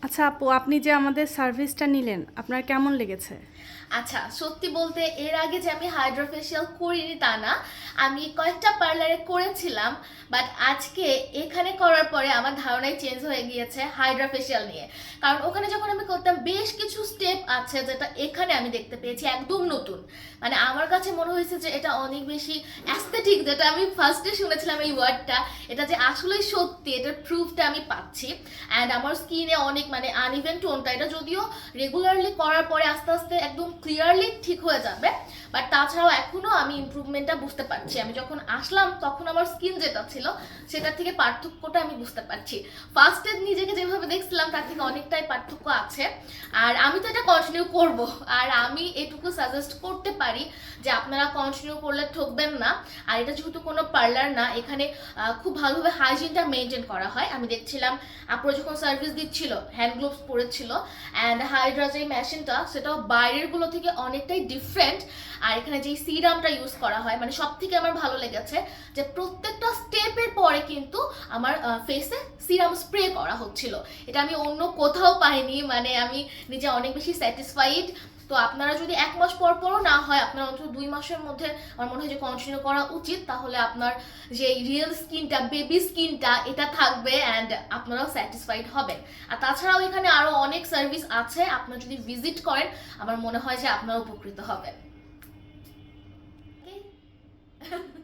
আচ্ছা আপু, আপনি যে আমাদের সার্ভিসটা নিলেন আপনার কেমন লেগেছে? আচ্ছা, সত্যি বলতে এর আগে যে আমি হাইড্রা ফেসিয়াল করিনি তা না, আমি কয়েকটা পার্লারে করেছিলাম। বাট আজকে এখানে করার পরে আমার ধারণাই চেঞ্জ হয়ে গিয়েছে হাইড্রা ফেসিয়াল নিয়ে। কারণ ওখানে যখন আমি করতাম বেশ কিছু স্টেপ আছে যেটা এখানে আমি দেখতে পেয়েছি একদম নতুন। মানে আমার কাছে মনে হয়েছে যে এটা অনেক বেশি অ্যাস্থেটিক, যেটা আমি ফার্স্টে শুনেছিলাম এই ওয়ার্ডটা, এটা যে আসলেই সত্যি এটার প্রুফটা আমি পাচ্ছি। অ্যান্ড আমার স্কিনে অনেক মানে আনইভেন টোনটা, এটা যদিও রেগুলারলি করার পরে আস্তে আস্তে একদম ক্লিয়ারলি ঠিক হয়ে যাবে, বাট তাছাড়াও এখনো আমি ইমপ্রুভমেন্টটা বুঝতে পারছি। আমি যখন আসলাম তখন আমার স্কিন যেটা ছিল সেটার থেকে পার্থক্যটা আমি বুঝতে পারছি। ফার্স্টে নিজেকে যেভাবে দেখছিলাম তার থেকে অনেকটাই পার্থক্য আছে। আর আমি তো এটা কন্টিনিউ করব। আর আমি এটুকু সাজেস্ট করতে পারি যে আপনারা কন্টিনিউ করলে ঠকবেন না। আর এটা যেহেতু কোনো পার্লার না, এখানে খুব ভালোভাবে হাইজিনটা মেনটেন করা হয়। আমি দেখছিলাম আপুরা যখন সার্ভিস দিচ্ছিল হ্যান্ড গ্লোভস পরেছিল, অ্যান্ড হাইড্রা যে মেশিনটা সেটাও বাইরের গুলো থেকে অনেকটাই ডিফারেন্ট। আর এখানে যে সিরামটা ইউজ করা হয়, মানে সব থেকে আমার ভালো লেগেছে যে প্রত্যেকটা স্টেপের পরে কিন্তু আমার ফেসে সিরাম স্প্রে করা হচ্ছিল। এটা আমি অন্য কোথাও পাইনি, মানে আমি নিজে অনেক বেশি স্যাটিসফাইড। তো আপনারা যদি 1 মাস পর পরও না হয়, আপনার অন্তত 2 মাসের মধ্যে আমার মনে হয় যে কন্টিনিউ করা উচিত। তাহলে আপনার যে রিয়েল স্কিনটা, বেবি স্কিনটা, এটা থাকবে অ্যান্ড আপনারাও স্যাটিসফাইড হবেন। আর তাছাড়াও এখানে আরো অনেক সার্ভিস আছে, আপনারা যদি ভিজিট করেন আমার মনে হয় যে আপনারা উপকৃত হবেন। Okay?